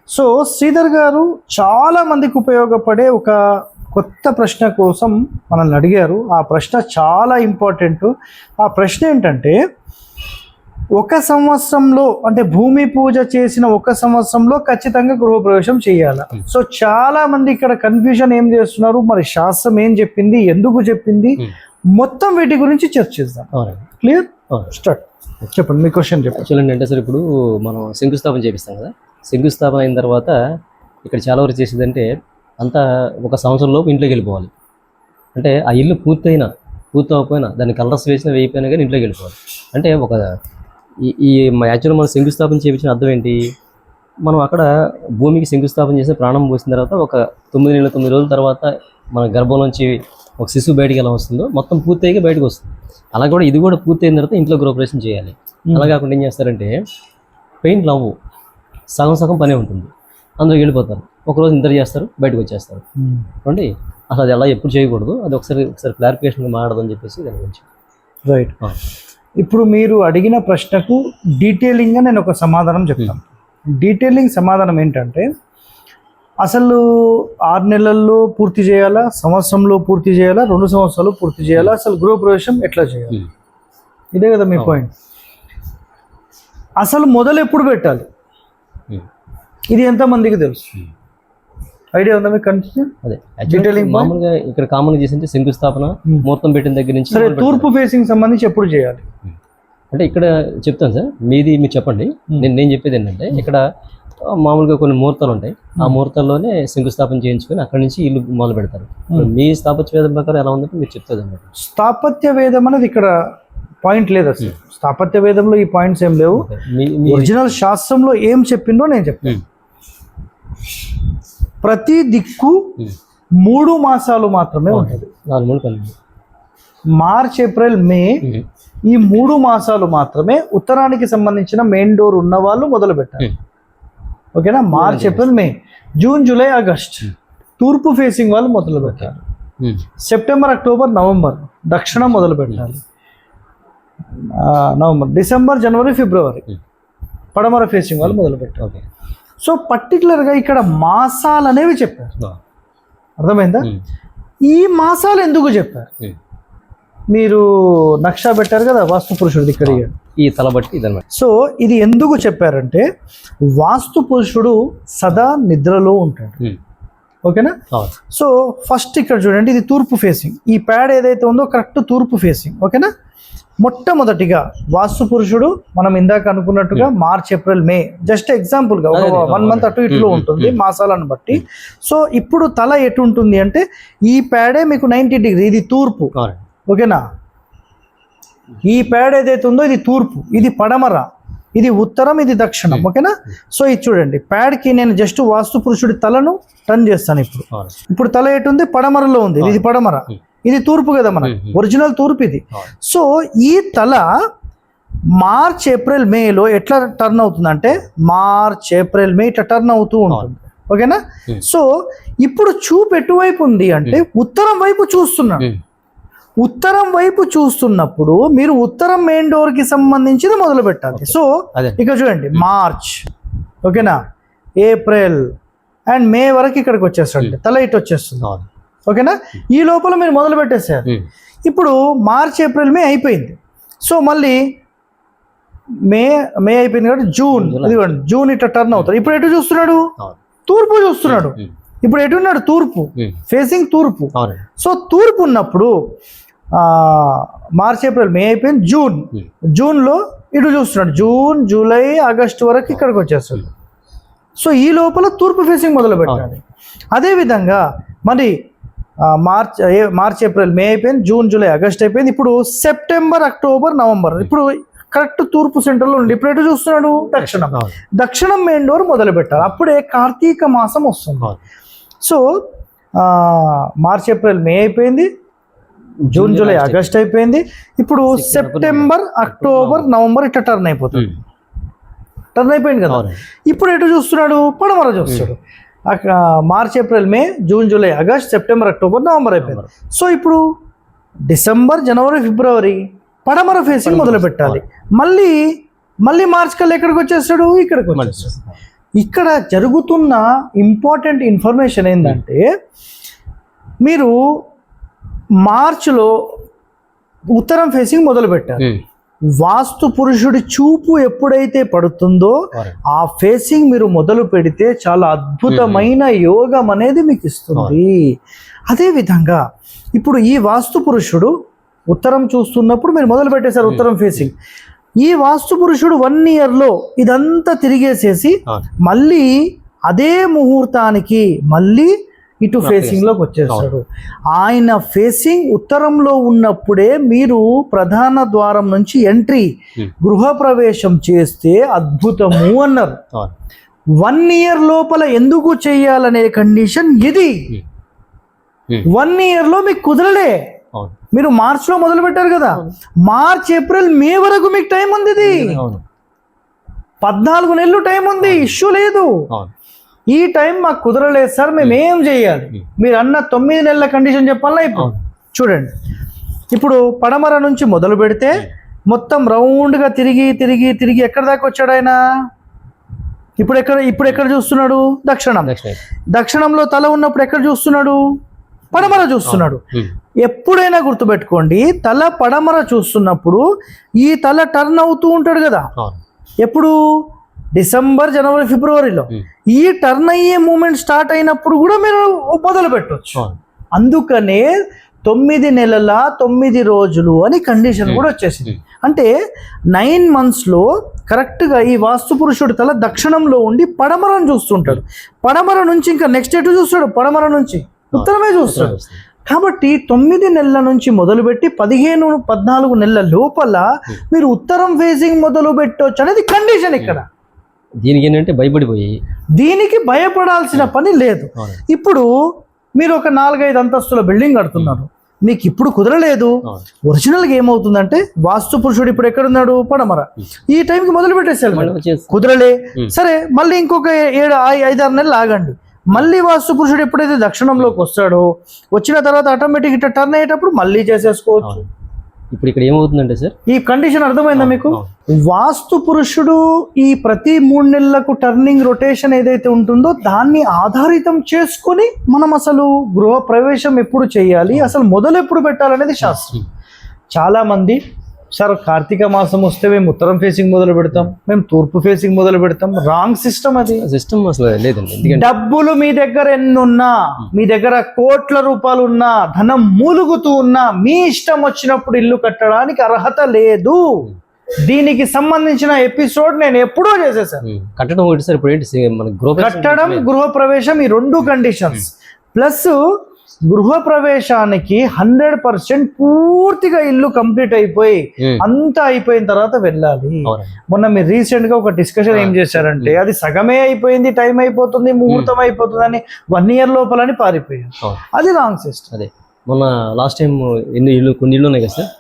So Sridhar గారు చాలా మందికి ఉపయోగపడే ఒక కొత్త ప్రశ్న కోసం మనల్ని అడిగారు. ఆ ప్రశ్న చాలా ఇంపార్టెంట్. ఆ ప్రశ్న ఏంటంటే, ఒక సంవత్సరంలో అంటే భూమి పూజ చేసిన ఒక సంవత్సరంలో ఖచ్చితంగా గృహప్రవేశం చేయాలి. సో చాలా మంది ఇక్కడ కన్ఫ్యూజన్ ఏం చేస్తున్నారు, మరి శాస్త్రం ఏం చెప్పింది, ఎందుకు చెప్పింది, మొత్తం వీటి గురించి చర్చిద్దాం. క్లియర్? స్టార్ట్. చెప్పండి, మీ క్వశ్చన్ చెప్పండి. చూడండి, అంటే సార్ ఇప్పుడు మనం శంకుస్థాపన చేపిస్తాం కదా, శంకుస్థాపన అయిన తర్వాత ఇక్కడ చాలా వరకు చేసేదంటే అంతా ఒక సంవత్సరంలోపు ఇంట్లోకి వెళ్ళిపోవాలి. అంటే ఆ ఇల్లు పూర్తవకపోయినా దాన్ని కలర్స్ వేయిపోయినా కానీ ఇంట్లోకి వెళ్ళిపోవాలి. అంటే ఒక ఈ యాక్చువల్గా మనం శంకుస్థాపన చేయించిన అర్థం ఏంటి, మనం అక్కడ భూమికి శంకుస్థాపన చేసి ప్రాణం పోసిన తర్వాత ఒక 9 రోజుల తర్వాత మన గర్భంలోంచి ఒక శిశువు బయటికి ఎలా వస్తుందో మొత్తం పూర్తయిగా బయటకు వస్తుంది. అలా కూడా ఇది కూడా పూర్తయిన తర్వాత ఇంట్లో గృహప్రవేశం చేయాలి. అలా కాకుండా ఏం చేస్తారంటే పెయింట్ లవ్వు సగం పనే ఉంటుంది, అందులో వెళ్ళిపోతారు. ఒకరోజు నిద్ర చేస్తారు, బయటకు వచ్చేస్తారు. అంటే అసలు అది అలా ఎప్పుడు చేయకూడదు, అది ఒకసారి క్లారిఫికేషన్గా మాట్లాడదని చెప్పేసి దాని గురించి. రైట్. ఇప్పుడు మీరు అడిగిన ప్రశ్నకు డీటెయిలింగ్గా నేను ఒక సమాధానం చెప్తాను. డీటెయిలింగ్ సమాధానం ఏంటంటే, అసలు 6 నెలల్లో పూర్తి చేయాలా, సంవత్సరంలో పూర్తి చేయాలా, 2 సంవత్సరాలు పూర్తి చేయాలా, అసలు గృహప్రవేశం ఎట్లా చేయాలి, ఇదే కదా మీ పాయింట్. అసలు మొదలు ఎప్పుడు పెట్టాలి, ఇది ఎంతమందికి తెలుసు? ఐడియా ఉందా మీకు? కన్ఫ్యూజన్ అదే డీటెయిలింగ్. మామూలుగా ఇక్కడ కామన్గా చేసింటే శంకుస్థాపన ముహూర్తం పెట్టిన దగ్గర నుంచి. సరే, తూర్పు ఫేసింగ్ సంబంధించి ఎప్పుడు చేయాలి అంటే ఇక్కడ చెప్తాను సార్, మీరు చెప్పండి. నేను చెప్పేది ఏంటంటే, ఇక్కడ మామూలుగా కొన్ని ముహూర్తాలు ఉంటాయి, ఆ ముహూర్తాల్లోనే శంకుస్థాపన చేయించుకొని అక్కడి నుంచి ఇల్లు మొదలు పెడతారు. మీ స్థాపత్య వేదం ప్రకారం ఎలా ఉందంటే మీరు చెప్తుంది అన్నమాట. స్థాపత్య వేదం అనేది ఇక్కడ పాయింట్ లేదు అసలు. స్థాపత్య వేదంలో ఈ పాయింట్స్ ఏం లేవు. ఒరిజినల్ శాస్త్రంలో ఏం చెప్పిందో నేను చెప్తాను. ప్రతి దిక్కు 3 మాసాలు మాత్రమే ఉంటుంది. మార్చ్, ఏప్రిల్, మే ఈ 3 మాసాలు మాత్రమే ఉత్తరానికి సంబంధించిన మెయిన్ డోర్ ఉన్న వాళ్ళు మొదలు పెట్టారు. ఓకేనా? March, April, May, June, July, August తూర్పు ఫేసింగ్ వాళ్ళు మొదలు పెట్టారు. సెప్టెంబర్, అక్టోబర్, నవంబర్ దక్షిణం మొదలు పెట్టాలి. నవంబర్, డిసెంబర్, జనవరి, ఫిబ్రవరి పడమర ఫేసింగ్ వాళ్ళు మొదలు పెట్టారు. సో పర్టికులర్గా ఇక్కడ మాసాలు అనేవి చెప్పారు. అర్థమైందా? ఈ మాసాలు ఎందుకు చెప్పారు? మీరు నక్షా పెట్టారు కదా వాస్తు పురుషుడిది, ఇక్కడ ఈ తలబట్టి ఇదన్నమాట. సో ఇది ఎందుకు చెప్పారంటే, వాస్తు పురుషుడు సదా నిద్రలో ఉంటాడు. ఓకేనా? సో ఫస్ట్ ఇక్కడ చూడండి, ఇది తూర్పు ఫేసింగ్. ఈ ప్యాడ్ ఏదైతే ఉందో కరెక్ట్ తూర్పు ఫేసింగ్. ఓకేనా? మొట్టమొదటిగా వాస్తు పురుషుడు మనం ఇందాక అనుకున్నట్టుగా మార్చ్, ఏప్రిల్, మే జస్ట్ ఎగ్జాంపుల్గా 1 మంత్ అటు ఇటులో ఉంటుంది మాసాలను బట్టి. సో ఇప్పుడు తల ఎటు ఉంటుంది అంటే, ఈ ప్యాడే మీకు 90 డిగ్రీ, ఇది తూర్పు. ఓకేనా? ఈ ప్యాడ్ ఏదైతే ఉందో ఇది తూర్పు, ఇది పడమర, ఇది ఉత్తరం, ఇది దక్షిణం. ఓకేనా? సో ఇది చూడండి, ప్యాడ్కి నేను జస్ట్ వాస్తు పురుషుడి తలను టర్న్ చేస్తాను. ఇప్పుడు తల ఎటు ఉంది? పడమరలో ఉంది. ఇది పడమర, ఇది తూర్పు కదా, మన ఒరిజినల్ తూర్పు ఇది. సో ఈ తల మార్చ్, ఏప్రిల్, మేలో ఎట్లా టర్న్ అవుతుందంటే, మార్చ్, ఏప్రిల్, మే ఇట్లా టర్న్ అవుతూ ఉంటుంది. ఓకేనా? సో ఇప్పుడు చూపు ఎటువైపు ఉంది అంటే, ఉత్తరం వైపు చూస్తున్నాడు. ఉత్తరం వైపు చూస్తున్నప్పుడు మీరు ఉత్తరం మెయిన్ డోర్ కి సంబంధించింది మొదలు పెట్టాలి. సో ఇక్కడ చూడండి, మార్చ్, ఓకేనా, ఏప్రిల్ అండ్ మే వరకు ఇక్కడికి వచ్చేస్తాడు, తల ఇటు వచ్చేస్తుంది. ఓకేనా? ఈ లోపల మీరు మొదలు పెట్టేసారు. ఇప్పుడు మార్చ్, ఏప్రిల్, మే అయిపోయింది. సో మళ్ళీ మే అయిపోయింది కాబట్టి జూన్, ఇదిగోండి జూన్ ఇట్లా టర్న్ అవుతాడు. ఇప్పుడు ఎటు చూస్తున్నాడు? తూర్పు చూస్తున్నాడు. ఇప్పుడు ఎటు ఉన్నాడు? తూర్పు ఫేసింగ్ తూర్పు. సో తూర్పు ఉన్నప్పుడు మార్చ్, ఏప్రిల్, మే అయిపోయింది, జూన్లో ఇటు చూస్తున్నాడు. జూన్, జూలై, ఆగస్టు వరకు ఇక్కడికి వచ్చేస్తాడు. సో ఈ లోపల తూర్పు ఫేసింగ్ మొదలు పెట్టాలి. అదేవిధంగా మరి మార్చ్, ఏప్రిల్, మే అయిపోయింది, జూన్, జూలై, ఆగస్ట్ అయిపోయింది. ఇప్పుడు సెప్టెంబర్, అక్టోబర్, నవంబర్ ఇప్పుడు కరెక్ట్ తూర్పు సెంటర్లో ఉండి ఇప్పుడు ఎటు చూస్తున్నాడు? దక్షిణం మెయిన్ డోర్ మొదలు పెట్టాలి. అప్పుడే కార్తీక మాసం వస్తుంది. సో మార్చ్, ఏప్రిల్, మే అయిపోయింది, జూన్, జూలై, ఆగస్ట్ అయిపోయింది. ఇప్పుడు సెప్టెంబర్, అక్టోబర్, నవంబర్ ఇట్లా టర్న్ అయిపోతుంది. టర్న్ అయిపోయింది కదా. ఇప్పుడు ఎటు చూస్తున్నాడు? పడమర చూస్తాడు. March, April, May, June, July, August, September, October, November అయిపోయింది. సో ఇప్పుడు డిసెంబర్, జనవరి, ఫిబ్రవరి పడమర ఫేసింగ్ మొదలు పెట్టాలి. మళ్ళీ మార్చ్ కల్లా ఎక్కడికి వచ్చేస్తాడు? ఇక్కడికి వచ్చేస్తాడు. ఇక్కడ జరుగుతున్న ఇంపార్టెంట్ ఇన్ఫర్మేషన్ ఏంటంటే, మీరు మార్చిలో ఉత్తరం ఫేసింగ్ మొదలు పెట్టారు. వాస్తు పురుషుడి చూపు ఎప్పుడైతే పడుతుందో ఆ ఫేసింగ్ మీరు మొదలు పెడితే చాలా అద్భుతమైన యోగం అనేది మీకు ఇస్తుంది. అదే విధంగా ఇప్పుడు ఈ వాస్తు పురుషుడు ఉత్తరం చూస్తున్నప్పుడు మీరు మొదలు పెట్టేశారు ఉత్తరం ఫేసింగ్. ఈ వాస్తు పురుషుడు 1 yearలో ఇదంతా తిరిగేసేసి మళ్ళీ అదే ముహూర్తానికి మళ్ళీ ఇటు ఫేసింగ్ లోకి వచ్చేస్తాడు. ఆయన ఫేసింగ్ ఉత్తరంలో ఉన్నప్పుడే మీరు ప్రధాన ద్వారం నుంచి ఎంట్రీ గృహప్రవేశం చేస్తే అద్భుతము అన్నారు. 1 year లోపల ఎందుకు చేయాలనే కండిషన్ ఇది. 1 yearలో మీకు కుదరలే. మీరు మార్చ్లో మొదలు పెట్టారు కదా, మార్చ్ ఏప్రిల్ మే వరకు మీకు టైం ఉంది. ఇది 14 నెలలు టైం ఉంది, ఇష్యూ లేదు. ఈ టైం మాకు కుదరలేదు సార్, మేము ఏం చేయాలి? మీరు అన్న 9 నెలల కండిషన్ చెప్పాలా? ఇప్పుడు చూడండి, ఇప్పుడు పడమర నుంచి మొదలు పెడితే మొత్తం రౌండ్గా తిరిగి తిరిగి తిరిగి ఎక్కడ దాకా వచ్చాడు ఆయన? ఇప్పుడు ఎక్కడ చూస్తున్నాడు? దక్షిణంలో తల ఉన్నప్పుడు ఎక్కడ చూస్తున్నాడు? పడమర చూస్తున్నాడు. ఎప్పుడైనా గుర్తుపెట్టుకోండి, తల పడమర చూస్తున్నప్పుడు ఈ తల టర్న్ అవుతూ ఉంటాడు కదా. ఎప్పుడు? డిసెంబర్, జనవరి, ఫిబ్రవరిలో ఈ టర్న్ అయ్యే మూమెంట్ స్టార్ట్ అయినప్పుడు కూడా మీరు మొదలు పెట్టవచ్చు. అందుకనే 9 నెలల 9 రోజులు అని కండిషన్ కూడా వచ్చేసింది. అంటే 9 monthsలో కరెక్ట్గా ఈ వాస్తు పురుషుడు తల దక్షిణంలో ఉండి పడమరను చూస్తుంటాడు. పడమర నుంచి ఇంకా నెక్స్ట్ ఎటు చూస్తాడు? పడమర నుంచి ఉత్తరమే చూస్తాడు. కాబట్టి 9 నెలల నుంచి మొదలుపెట్టి 15-14 నెలల లోపల మీరు ఉత్తరం ఫేసింగ్ మొదలు పెట్టవచ్చు అనేది కండిషన్. ఇక్కడ దీనికి ఏంటంటే భయపడిపోయి దీనికి భయపడాల్సిన పని లేదు. ఇప్పుడు మీరు ఒక 4-5 అంతస్తుల బిల్డింగ్ కడుతున్నారు, మీకు ఇప్పుడు కుదరలేదు. ఒరిజినల్గా ఏమవుతుందంటే వాస్తు పురుషుడు ఇప్పుడు ఎక్కడున్నాడు? పడమర. ఈ టైంకి మొదలు పెట్టేసాడు, కుదరలే. సరే, మళ్ళీ ఇంకొక 7-5-6 నెలలు ఆగండి. మళ్ళీ వాస్తు పురుషుడు ఎప్పుడైతే దక్షిణంలోకి వస్తాడో, వచ్చిన తర్వాత ఆటోమేటిక్ ఇట్లా టర్న్ అయ్యేటప్పుడు మళ్ళీ చేసేసుకోవచ్చు. ఇప్పుడు ఇక్కడ ఏమవుతుందంటే సార్, ఈ కండిషన్ అర్థమైందా మీకు? వాస్తు పురుషుడు ఈ ప్రతి 3 నెలలకు టర్నింగ్ రొటేషన్ ఏదైతే ఉంటుందో దాన్ని ఆధారితం చేసుకొని మనం అసలు గృహ ప్రవేశం ఎప్పుడు చేయాలి, అసలు మొదలు ఎప్పుడు పెట్టాలనేది శాస్త్రం. చాలా మంది సార్ కార్తీక మాసం వస్తే మేము ఉత్తరం ఫేసింగ్ మొదలు పెడతాం, మేము తూర్పు ఫేసింగ్ మొదలు పెడతాం. రాంగ్ సిస్టమ్ అది. సిస్టమ్ అసలు లేదండి. డబ్బులు మీ దగ్గర ఎన్నున్నా, మీ దగ్గర కోట్ల రూపాయలు ఉన్నా, ధనం మూలుగుతూ ఉన్నా, మీ ఇష్టం వచ్చినప్పుడు ఇల్లు కట్టడానికి అర్హత లేదు. దీనికి సంబంధించిన ఎపిసోడ్ నేను ఎప్పుడో చేసేసాను. కట్టడం ఒకటి సార్, ఇప్పుడు ఏంటి మన కట్టడం, గృహప్రవేశం, ఈ 2 కండిషన్స్ ప్లస్ గృహప్రవేశానికి 100% పూర్తిగా ఇల్లు కంప్లీట్ అయిపోయి అంతా అయిపోయిన తర్వాత వెళ్ళాలి. మొన్న మీరు రీసెంట్ గా ఒక డిస్కషన్ ఏం చేశారంటే, అది సగమే అయిపోయింది, టైం అయిపోతుంది, ముహూర్తం అయిపోతుంది అని 1 year లోపలని పారిపోయారు. అది రాంగ్ సిస్టమ్. అదే మొన్న లాస్ట్ టైం కొన్ని ఇళ్ళు ఉన్నాయి కదా సార్,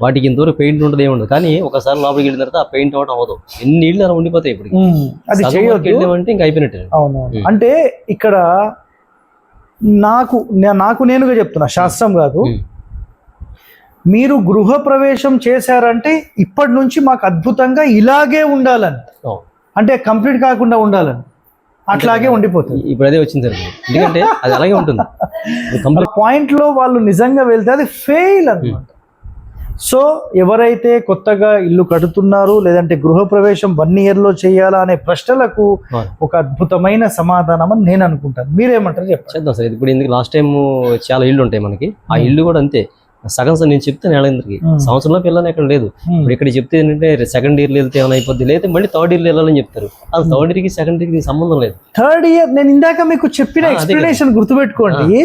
వాటికి ఇంతవరకు పెయింట్ ఉంటుంది ఏముండదు, కానీ ఒకసారి లోపలికి వెళ్ళిన తర్వాత ఆ పెయింట్ అవడం అవ్వదు. ఎన్ని ఇళ్ళు అలా ఉండిపోతాయి. ఇప్పుడు అది వెళ్ళామంటే ఇంకా అయిపోయినట్టు. అవును. అంటే ఇక్కడ నాకు నేనుగా చెప్తున్నా, శాస్త్రం కాదు. మీరు గృహ ప్రవేశం చేశారంటే ఇప్పటి నుంచి మాకు అద్భుతంగా ఇలాగే ఉండాలని, అంటే కంప్లీట్ కాకుండా ఉండాలని, అట్లాగే ఉండిపోతుంది. ఇప్పుడు అదే వచ్చింది సార్, ఎందుకంటే అది అలాగే ఉంటుంది. పాయింట్ లో వాళ్ళు నిజంగా వెళ్తే అది ఫెయిల్ అన్నమాట. సో ఎవరైతే కొత్తగా ఇల్లు కడుతున్నారు, లేదంటే గృహప్రవేశం 1 yearలో చేయాలా అనే ప్రశ్నలకు ఒక అద్భుతమైన సమాధానం అని నేను అనుకుంటాను. మీరేమంటారు చేద్దాం సార్. ఇప్పుడు ఎందుకు లాస్ట్ టైం చాలా ఇల్లు ఉంటాయి మనకి, ఆ ఇల్లు కూడా అంతే. సగం సార్ నేను చెప్తాను ఏళ్ళందరికి, సంవత్సరంలో పిల్లలు ఎక్కడ లేదు. ఇప్పుడు ఇక్కడ చెప్తే ఏంటంటే 2nd yearలో వెళ్తే ఏమైనా అయిపోద్ది, లేదా మళ్ళీ 3rd yearలో వెళ్ళాలని చెప్తారు. అది 3rd yearకి 2nd yearకి సంబంధం లేదు. 3rd year నేను ఇందాక మీకు చెప్పిన ఎక్స్ప్లెనేషన్ గుర్తుపెట్టుకోండి.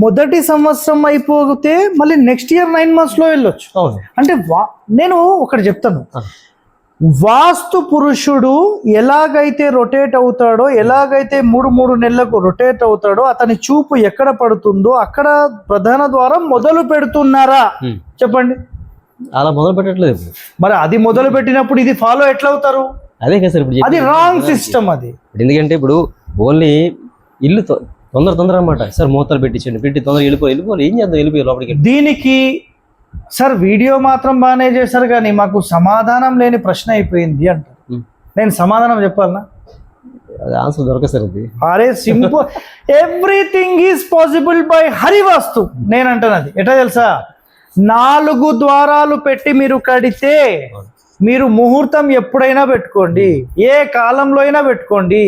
మొదటి సంవత్సరం అయిపోతే మళ్ళీ నెక్స్ట్ ఇయర్ 9 monthsలో వెళ్ళొచ్చు. అంటే నేను ఒకటి చెప్తాను, వాస్తు పురుషుడు ఎలాగైతే రొటేట్ అవుతాడో, ఎలాగైతే 3 నెలలకు రొటేట్ అవుతాడో, అతని చూపు ఎక్కడ పడుతుందో అక్కడ ప్రధాన ద్వారం మొదలు పెడుతున్నారా చెప్పండి? అలా మొదలు పెట్టట్లేదు. మరి అది మొదలు పెట్టినప్పుడు ఇది ఫాలో ఎట్లా అవుతారు? అదే కదా సార్, ఇప్పుడు అది రాంగ్ సిస్టమ్. అది ఎందుకంటే ఇప్పుడు ఓన్లీ ఇల్లు తొందర అన్నమాట సార్, మూతలు పెట్టి తొందరగా వెళ్ళిపోవాలి. ఏం చేద్దాం, వెళ్ళిపోయి లోపలికి. దీనికి సార్ వీడియో మాత్రం బాగానే చేశారు, కానీ మాకు సమాధానం లేని ప్రశ్న అయిపోయింది అంటారు. నేను సమాధానం చెప్పాలనా? అది ఆన్సర్ దొరకదు సార్ అది. అరే simple, everything is possible by Harivastu. నేను అంటున్నది ఎట్లా తెలుసా, 4 ద్వారాలు పెట్టి మీరు కడితే మీరు ముహూర్తం ఎప్పుడైనా పెట్టుకోండి, ఏ కాలంలో అయినా పెట్టుకోండి,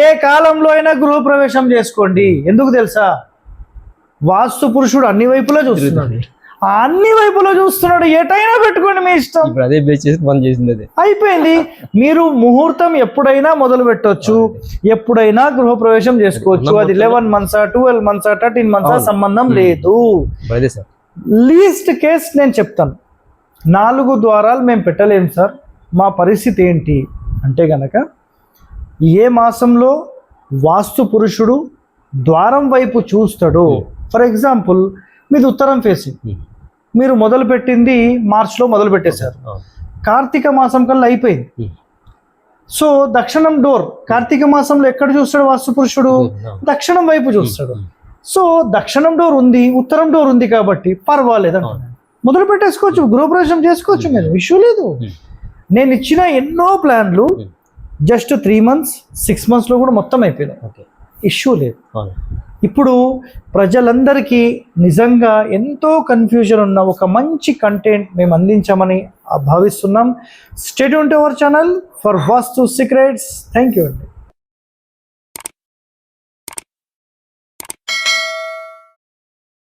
ఏ కాలంలో అయినా గృహప్రవేశం చేసుకోండి. ఎందుకు తెలుసా, వాస్తు పురుషుడు అన్ని వైపులా చూస్తున్నాడు, అన్ని వైపులా చూస్తున్నాడు. ఎటైనా పెట్టుకోండి, మీ ఇష్టం. ఇప్పుడు అదే బేస్ చేసి మనం చేసింది అదే అయిపోయింది. మీరు ముహూర్తం ఎప్పుడైనా మొదలు పెట్టవచ్చు, ఎప్పుడైనా గృహప్రవేశం చేసుకోవచ్చు. అది 11 months 12 months 13 months సంబంధం లేదు. అదే సార్. లీస్ట్ కేస్ నేను చెప్తాను, 4 ద్వారాలు మేము పెట్టలేము సార్, మా పరిస్థితి ఏంటి అంటే గనక, ఏ మాసంలో వాస్తు పురుషుడు ద్వారం వైపు చూస్తాడో, ఫర్ ఎగ్జాంపుల్ మీది ఉత్తరం ఫేసింగ్, మీరు మొదలు పెట్టింది మార్చ్లో మొదలు పెట్టేశారు, కార్తీక మాసం కల్లా అయిపోయింది. సో దక్షిణం డోర్ కార్తీక మాసంలో ఎక్కడ చూస్తాడు వాస్తు పురుషుడు, దక్షిణం వైపు చూస్తాడు. సో దక్షిణం డోర్ ఉంది, ఉత్తరం డోర్ ఉంది కాబట్టి పర్వాలేదు అంటున్నాను, మొదలు పెట్టేసుకోవచ్చు, గృహప్రవేశం చేసుకోవచ్చు, మీరు ఇష్యూ లేదు. నేను ఇచ్చిన ఎన్నో ప్లాన్లు జస్ట్ 3 months 6 monthsలో కూడా మొత్తం అయిపోయినాయి, ఇష్యూ లేదు. ఇప్పుడు ప్రజలందరికీ నిజంగా ఎంతో కన్ఫ్యూజన్ ఉన్న ఒక మంచి కంటెంట్ మేము అందించామని భావిస్తున్నాం. Stay tune to our channel for vastu secrets. Thank you అండి.